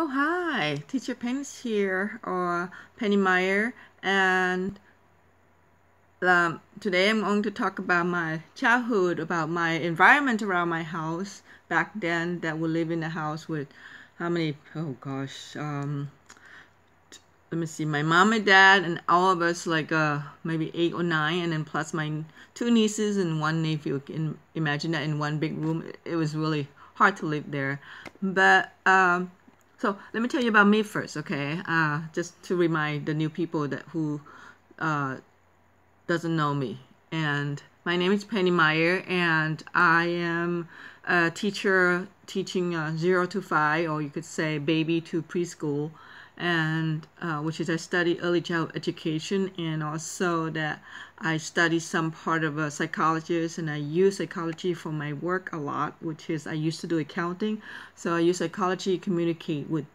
Oh, hi, Teacher Penny's here, or Penny Meyer, and today I'm going to talk about my childhood, about my environment around my house back then. That we live in a house with how many? Oh gosh, let me see, my mom and dad and all of us, like maybe 8 or 9, and then plus my two nieces and one nephew. You can imagine that in one big room. It was really hard to live there, but so let me tell you about me first, okay? Just to remind the new people that who uh, doesn't know me. And my name is Penny Meyer, and I am a teacher teaching 0 to 5, or you could say baby to preschool, and which is I study early childhood education, and also that I study some part of a psychologist, and I use psychology for my work a lot, which is I used to do accounting, so I use psychology to communicate with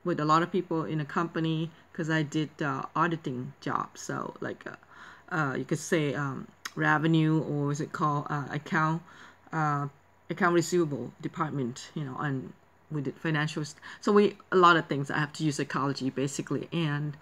with a lot of people in a company because I did auditing jobs, so like you could say revenue, or is it called uh, account receivable department, and we did financials. So we a lot of things I have to use psychology basically, and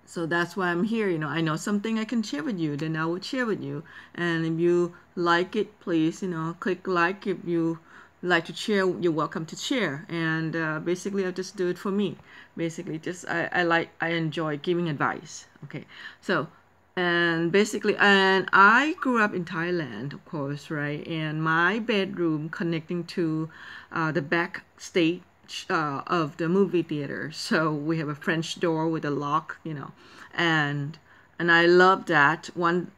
so that's why I'm here. I know something I can share with you, then I will share with you. And if you like it, please, click like. If you like to share, you're welcome to share. And basically, I'll just do it for me. Basically, just I enjoy giving advice. Okay, so and basically, and I grew up in Thailand, of course, right? And my bedroom connecting to the backstage of the movie theater. So we have a French door with a lock, and I love that one.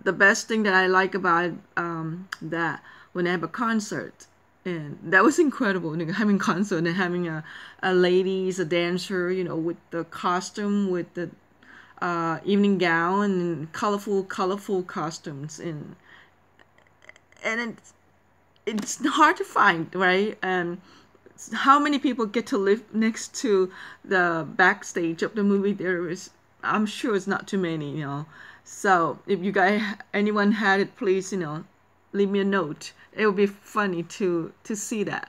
The best thing that I like about that, when I have a concert, and that was incredible, having concert and having a ladies, a dancer, with the costume, with the evening gown and colorful costumes, and it's hard to find, right? And how many people get to live next to the backstage of the movie there is, I'm sure it's not too many. So if you guys, anyone had it, please, leave me a note. It would be funny to see that,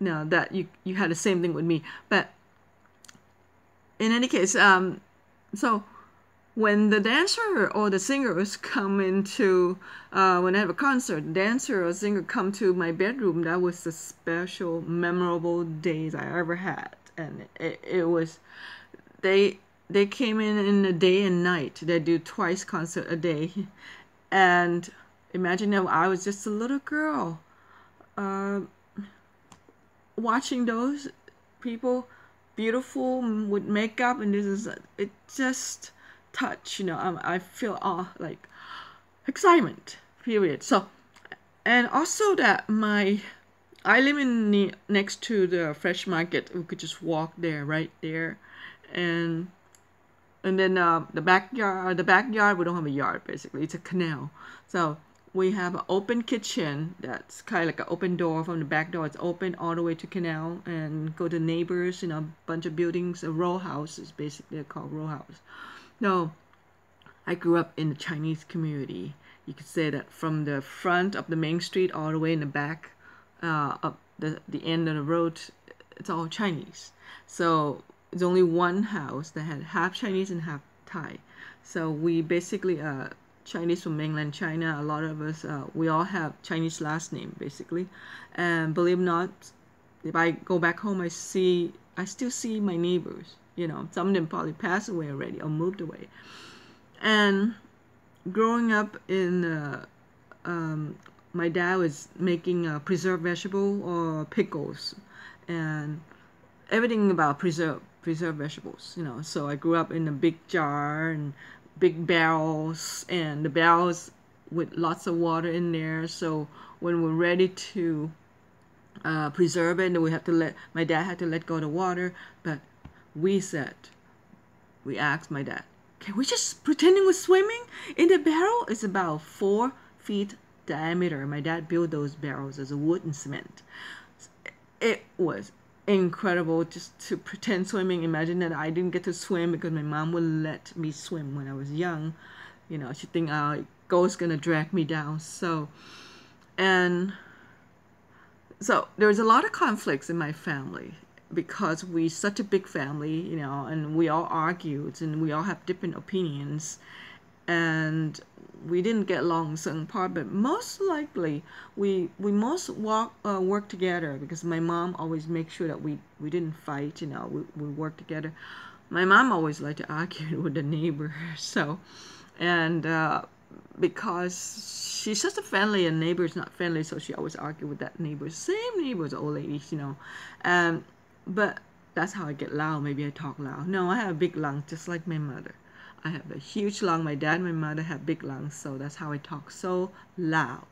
that you had the same thing with me. But in any case, so when the dancer or the singers come into when I have a concert, the dancer or singer come to my bedroom, that was the special memorable days I ever had. And it was, they came in a day and night. They do twice concert a day. And imagine that I was just a little girl uh, watching those people, beautiful with makeup, and this is it just touch, I feel like excitement, period. So, and also that I live in next to the fresh market. We could just walk there, right there, and then the backyard, we don't have a yard, basically it's a canal. So we have an open kitchen that's kind of like an open door. From the back door, it's open all the way to canal, and go to neighbors, a bunch of buildings, a row house is basically, they're called row house. No, I grew up in the Chinese community. You could say that from the front of the main street all the way in the back, up the end of the road, it's all Chinese. So it's only one house that had half Chinese and half Thai. So we basically Chinese from mainland China. A lot of us, we all have Chinese last name basically. And believe it or not, if I go back home, I still see my neighbors. Some of them probably passed away already or moved away. And growing up in my dad was making preserved vegetable or pickles, and everything about preserved vegetables. So I grew up in a big jar and big barrels, and the barrels with lots of water in there. So when we're ready to preserve it, we have to my dad had to let go of the water. But we asked my dad, can we just pretending we're swimming in the barrel? It's about 4 feet diameter. My dad built those barrels as a wood and cement. It was incredible just to pretend swimming. Imagine that I didn't get to swim because my mom would let me swim when I was young. She think ghost gonna drag me down. And so there was a lot of conflicts in my family. because we such a big family, and we all argued and we all have different opinions, and we didn't get along in certain part, but most likely we most work together because my mom always makes sure that we didn't fight. We work together. My mom always liked to argue with the neighbor, so and because she's just a friendly and neighbor is not friendly, so she always argue with that neighbor. Same neighbors, old ladies. But that's how I get loud. Maybe I talk loud. No, I have a big lung, just like my mother. I have a huge lung. My dad and my mother have big lungs, so that's how I talk so loud.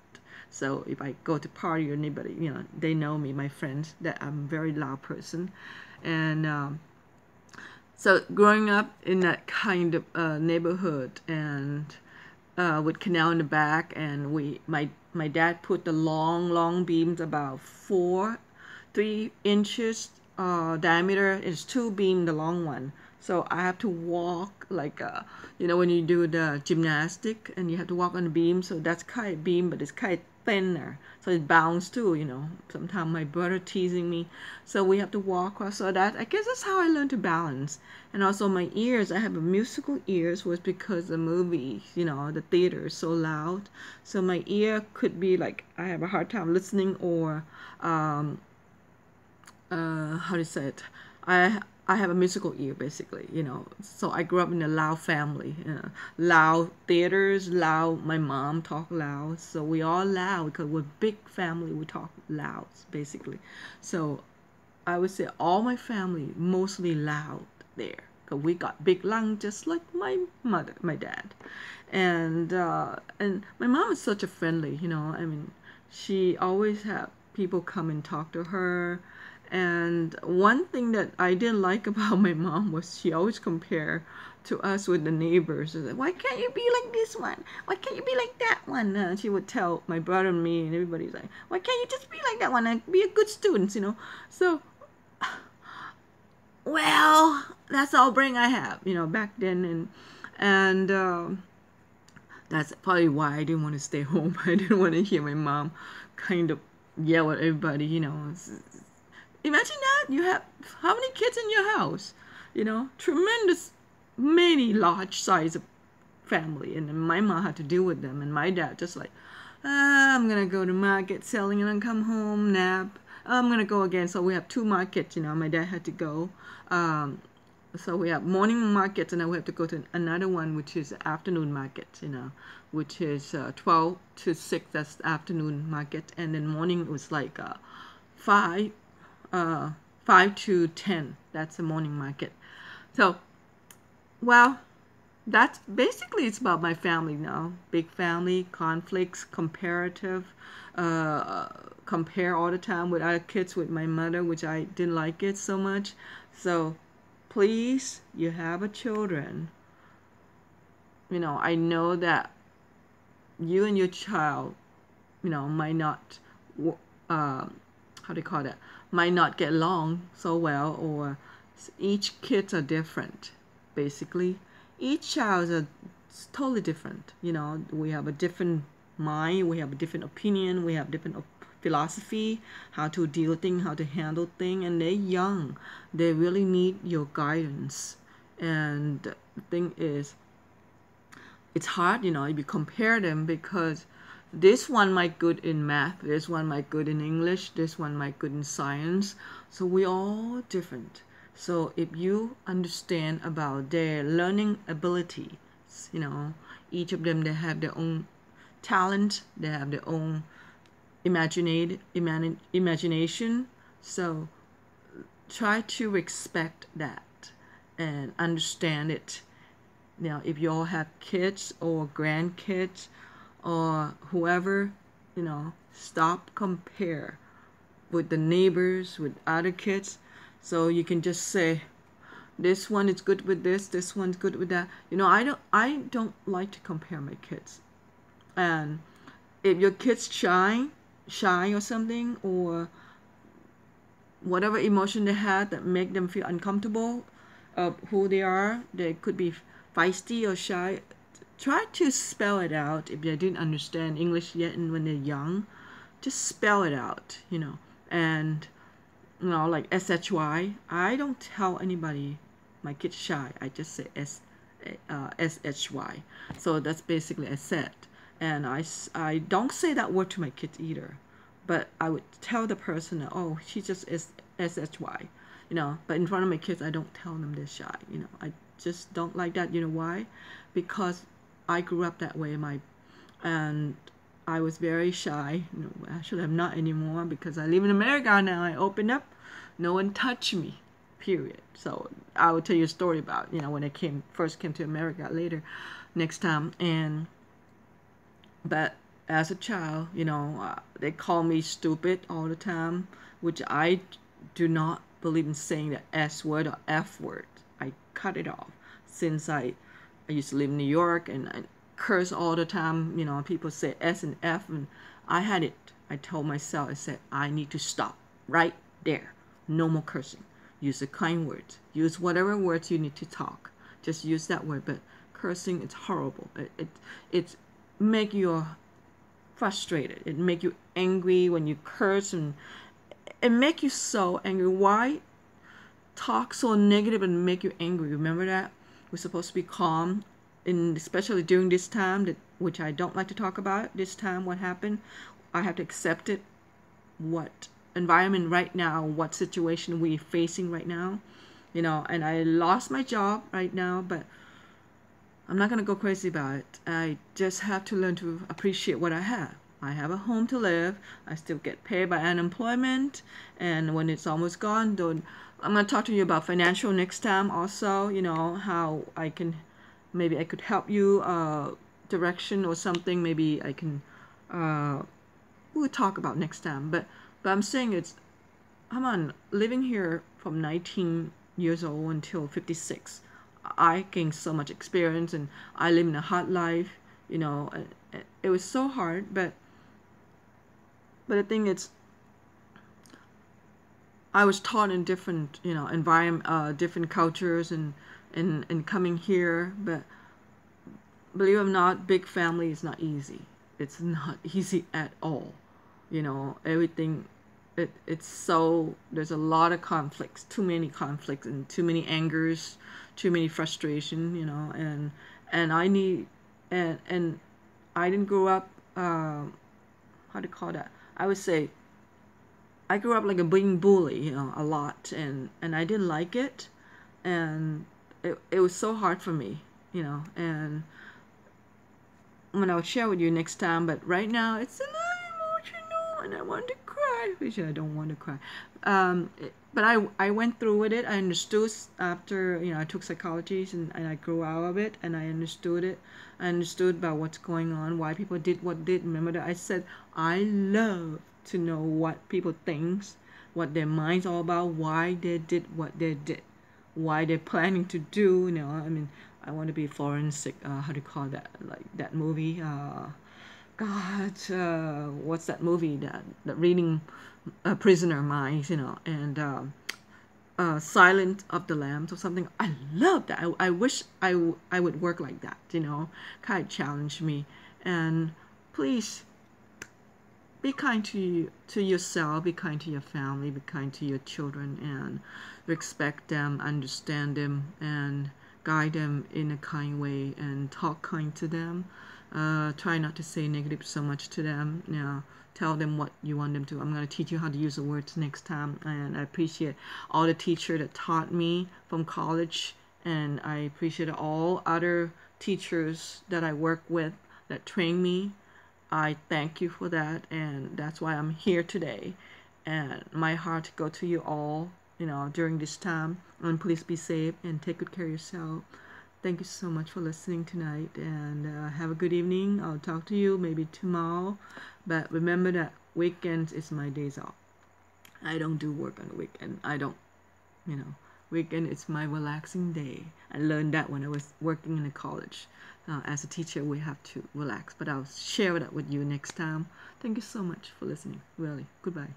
So if I go to party or anybody, they know me, my friends, that I'm a very loud person. And so growing up in that kind of neighborhood and with canal in the back, and my dad put the long beams about 3 inches diameter. It's 2 beam, the long one. So I have to walk like when you do the gymnastic and you have to walk on the beam. So that's kind of beam, but it's kind of thinner, so it bounces too. Sometimes my brother teasing me, so we have to walk across. So that, I guess, that's how I learned to balance. And also my ears, I have a musical ears, was because the movie, the theater is so loud, so my ear could be like, I have a hard time listening, or how to say it, I have a musical ear, basically, so I grew up in a loud family, loud theaters, loud, my mom talk loud, so we all loud because we're a big family, we talk loud, basically. So I would say all my family mostly loud there, because we got big lung, just like my mother, my dad. And my mom is such a friendly, she always had people come and talk to her. And one thing that I didn't like about my mom was she always compare to us with the neighbors. Like, why can't you be like this one? Why can't you be like that one? She would tell my brother and me, and everybody's like, why can't you just be like that one and be a good student, So, well, that's all brain I have, back then. And that's probably why I didn't want to stay home. I didn't want to hear my mom kind of yell at everybody, Imagine that you have how many kids in your house? Tremendous, many large size of family, and my mom had to deal with them, and my dad just like, I'm gonna go to market selling and then come home, nap. I'm gonna go again. So we have 2 markets. My dad had to go. So we have morning markets, and then we have to go to another one, which is afternoon market. Which is 12 to 6. That's the afternoon market, and then morning was like 5 to 10. That's the morning market. So, well, that's basically, it's about my family now. Big family, conflicts, comparative, compare all the time with other kids, with my mother, which I didn't like it so much. So please, you have a children, I know that you and your child, might not how do you call that, might not get along so well, or each kids are different. Basically, each child is totally different. We have a different mind, we have a different opinion, we have different philosophy, how to deal with things, how to handle things, and they're young. They really need your guidance. And the thing is, it's hard, if you compare them, because this one might good in math, this one might good in English, this one might good in science. So we all different. So if you understand about their learning abilities, each of them, they have their own talent, they have their own imagination. So try to respect that and understand it. Now, if you all have kids or grandkids or whoever, stop compare with the neighbors, with other kids. So you can just say, this one is good with this one's good with that. I don't like to compare my kids. And if your kids shy or something, or whatever emotion they had that make them feel uncomfortable of who they are, they could be feisty or shy. Try to spell it out. If they didn't understand English yet, and when they're young, just spell it out, and like SHY. I don't tell anybody my kid's shy. I just say SHY. So that's basically I said. And I don't say that word to my kids either. But I would tell the person, oh, she just is SHY, But in front of my kids, I don't tell them they're shy, I just don't like that. You know why? Because I grew up that way. And I was very shy. Actually, I'm not anymore because I live in America now. I opened up, no one touched me, period. So I will tell you a story about when I first came to America later, next time. But as a child, they call me stupid all the time, which I do not believe in saying the S word or F word. I cut it off since I used to live in New York, and I curse all the time. People say S and F, and I had it. I told myself, I said, I need to stop right there. No more cursing. Use the kind words. Use whatever words you need to talk. Just use that word. But cursing, it's horrible. It make you frustrated. It make you angry when you curse, and it make you so angry. Why talk so negative and make you angry? Remember that we're supposed to be calm, especially during this time, which I don't like to talk about. This time, what happened? I have to accept it. What environment right now? What situation we're facing right now? And I lost my job right now, but I'm not going to go crazy about it. I just have to learn to appreciate what I have. I have a home to live. I still get paid by unemployment. And when it's almost gone, I'm going to talk to you about financial next time also, how maybe I could help you, direction or something. Maybe I can, we'll talk about next time. But I'm saying come on, living here from 19 years old until 56. I gained so much experience, and I live in a hot life. It was so hard, but the thing is, I was taught in different environment, different cultures, and coming here. But believe it or not, big family is not easy. It's not easy at all. Everything. It's so, there's a lot of conflicts, too many conflicts, and too many angers, too many frustration, and I need, and I didn't grow up, how to call that? I would say I grew up like being bullied, a lot, and I didn't like it, and it was so hard for me, and when I'll share with you next time. But right now it's a little emotional, and I want to cry, which I don't want to cry. But I went through with it. I understood after I took psychology, and I grew out of it, and I understood it. I understood about what's going on, why people did what did. Remember that I said I love to know what people thinks, what their minds all about, why they did what they did, why they're planning to do. I want to be forensic. How do you call that? Like that movie. God, what's that movie that reading prisoner minds, and Silent of the Lambs or something. I love that. I wish I would work like that, kind of challenge me. And please be kind to yourself, be kind to your family, be kind to your children, and respect them, understand them, and guide them in a kind way, and talk kind to them. Try not to say negative so much to them. Tell them what you want them to. I'm going to teach you how to use the words next time, and I appreciate all the teachers that taught me from college, and I appreciate all other teachers that I work with that train me. I thank you for that, and that's why I'm here today. And my heart go to you all, during this time. And please be safe and take good care of yourself. Thank you so much for listening tonight, and have a good evening. I'll talk to you maybe tomorrow. But remember that weekends is my days off. I don't do work on the weekend. I don't, weekend is my relaxing day. I learned that when I was working in a college. As a teacher, we have to relax. But I'll share that with you next time. Thank you so much for listening. Really. Goodbye.